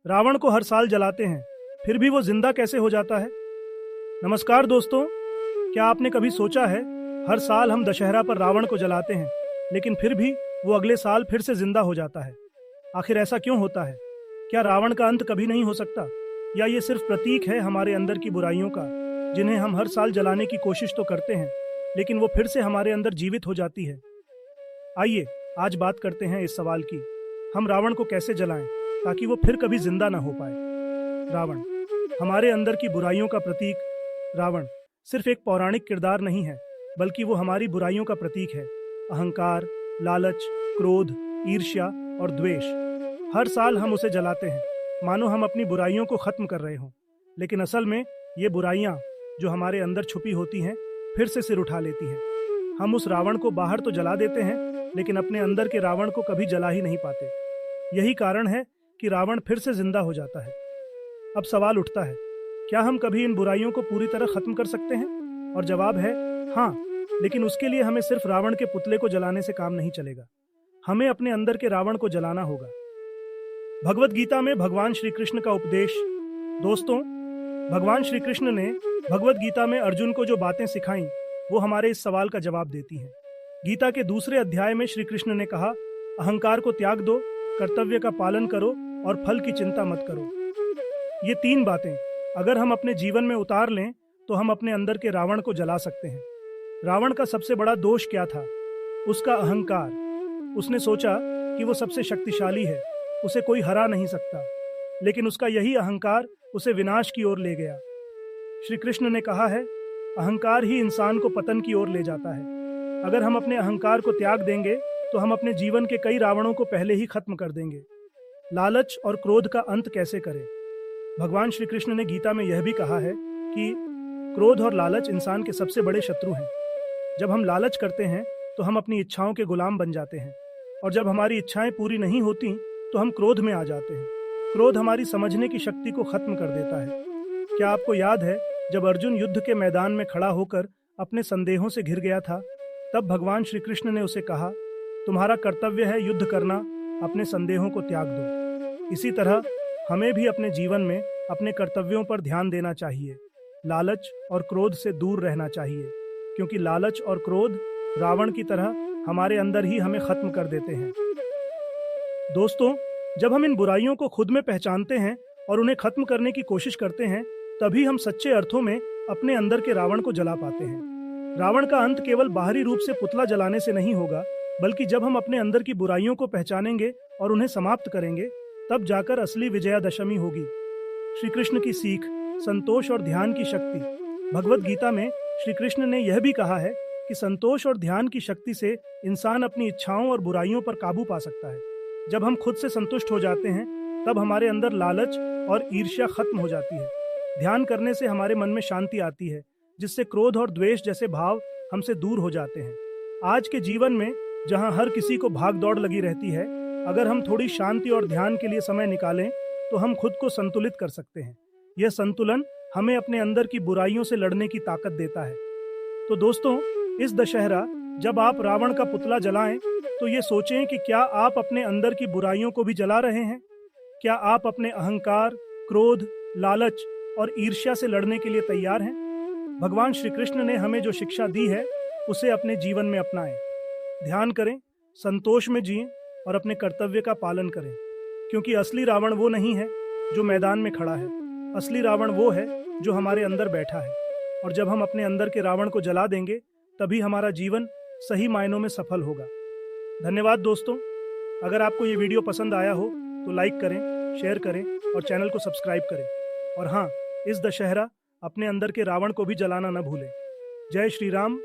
रावण को हर साल जलाते हैं, फिर भी वो जिंदा कैसे हो जाता है? नमस्कार दोस्तों, क्या आपने कभी सोचा है हर साल हम दशहरा पर रावण को जलाते हैं, लेकिन फिर भी वो अगले साल फिर से जिंदा हो जाता है? आखिर ऐसा क्यों होता है? क्या रावण का अंत कभी नहीं हो सकता, या ये सिर्फ प्रतीक है हमारे अंदर की बुराइयों का, जिन्हें हम हर साल जलाने की कोशिश तो करते हैं, लेकिन वो फिर से हमारे अंदर जीवित हो जाती है? आइए आज बात करते हैं इस सवाल की, हम रावण को कैसे जलाएं ताकि वो फिर कभी जिंदा ना हो पाए। रावण, हमारे अंदर की बुराइयों का प्रतीक। रावण सिर्फ एक पौराणिक किरदार नहीं है, बल्कि वो हमारी बुराइयों का प्रतीक है। अहंकार, लालच, क्रोध, ईर्ष्या और द्वेष। हर साल हम उसे जलाते हैं, मानो हम अपनी बुराइयों को खत्म कर रहे हों, लेकिन असल में ये बुराइयां जो हमारे अंदर छुपी होती हैं फिर से सिर उठा लेती हैं। हम उस रावण को बाहर तो जला देते हैं, लेकिन अपने अंदर के रावण को कभी जला ही नहीं पाते। यही कारण है कि रावण फिर से जिंदा हो जाता है। अब सवाल उठता है, क्या हम कभी इन बुराइयों को पूरी तरह खत्म कर सकते हैं? और जवाब है हाँ, लेकिन उसके लिए हमें सिर्फ रावण के पुतले को जलाने से काम नहीं चलेगा। हमें अपने अंदर के रावण को जलाना होगा। भगवत गीता में भगवान श्री कृष्ण का उपदेश। दोस्तों, भगवान श्री कृष्ण ने भगवत गीता में अर्जुन को जो बातें सिखाई, वो हमारे इस सवाल का जवाब देती हैं। गीता के दूसरे अध्याय में श्री कृष्ण ने कहा, अहंकार को त्याग दो, कर्तव्य का पालन करो और फल की चिंता मत करो। ये 3 बातें अगर हम अपने जीवन में उतार लें तो हम अपने अंदर के रावण को जला सकते हैं। रावण का सबसे बड़ा दोष क्या था? उसका अहंकार। उसने सोचा कि वो सबसे शक्तिशाली है, उसे कोई हरा नहीं सकता, लेकिन उसका यही अहंकार उसे विनाश की ओर ले गया। श्री कृष्ण ने कहा है, अहंकार ही इंसान को पतन की ओर ले जाता है। अगर हम अपने अहंकार को त्याग देंगे तो हम अपने जीवन के कई रावणों को पहले ही खत्म कर देंगे। लालच और क्रोध का अंत कैसे करें? भगवान श्री कृष्ण ने गीता में यह भी कहा है कि क्रोध और लालच इंसान के सबसे बड़े शत्रु हैं। जब हम लालच करते हैं तो हम अपनी इच्छाओं के गुलाम बन जाते हैं, और जब हमारी इच्छाएं पूरी नहीं होती तो हम क्रोध में आ जाते हैं। क्रोध हमारी समझने की शक्ति को खत्म कर देता है। क्या आपको याद है जब अर्जुन युद्ध के मैदान में खड़ा होकर अपने संदेहों से घिर गया था, तब भगवान श्री कृष्ण ने उसे कहा, तुम्हारा कर्तव्य है युद्ध करना, अपने संदेहों को त्याग दो। इसी तरह हमें भी अपने जीवन में अपने कर्तव्यों पर ध्यान देना चाहिए। लालच और क्रोध से दूर रहना चाहिए, क्योंकि लालच और क्रोध रावण की तरह हमारे अंदर ही हमें खत्म कर देते हैं। दोस्तों, जब हम इन बुराइयों को खुद में पहचानते हैं और उन्हें खत्म करने की कोशिश करते हैं, तभी हम सच्चे अर्थों में अपने अंदर के रावण को जला पाते हैं। रावण का अंत केवल बाहरी रूप से पुतला जलाने से नहीं होगा, बल्कि जब हम अपने अंदर की बुराइयों को पहचानेंगे और उन्हें समाप्त करेंगे, तब जाकर असली विजयादशमी होगी। श्री कृष्ण की सीख, संतोष और ध्यान की शक्ति। भगवत गीता में श्री कृष्ण ने यह भी कहा है कि संतोष और ध्यान की शक्ति से इंसान अपनी इच्छाओं और बुराइयों पर काबू पा सकता है। जब हम खुद से संतुष्ट हो जाते हैं, तब हमारे अंदर लालच और ईर्ष्या खत्म हो जाती है। ध्यान करने से हमारे मन में शांति आती है, जिससे क्रोध और द्वेष जैसे भाव हमसे दूर हो जाते हैं। आज के जीवन में जहां हर किसी को भाग दौड़ लगी रहती है, अगर हम थोड़ी शांति और ध्यान के लिए समय निकालें तो हम खुद को संतुलित कर सकते हैं। यह संतुलन हमें अपने अंदर की बुराइयों से लड़ने की ताकत देता है। तो दोस्तों, इस दशहरा जब आप रावण का पुतला जलाएं, तो ये सोचें कि क्या आप अपने अंदर की बुराइयों को भी जला रहे हैं? क्या आप अपने अहंकार, क्रोध, लालच और ईर्ष्या से लड़ने के लिए तैयार हैं? भगवान श्री कृष्ण ने हमें जो शिक्षा दी है, उसे अपने जीवन में अपनाएं। ध्यान करें, संतोष में जिएं और अपने कर्तव्य का पालन करें, क्योंकि असली रावण वो नहीं है जो मैदान में खड़ा है। असली रावण वो है जो हमारे अंदर बैठा है, और जब हम अपने अंदर के रावण को जला देंगे, तभी हमारा जीवन सही मायनों में सफल होगा। धन्यवाद दोस्तों। अगर आपको ये वीडियो पसंद आया हो तो लाइक करें, शेयर करें और चैनल को सब्सक्राइब करें। और हाँ, इस दशहरा अपने अंदर के रावण को भी जलाना न भूलें। जय श्री राम।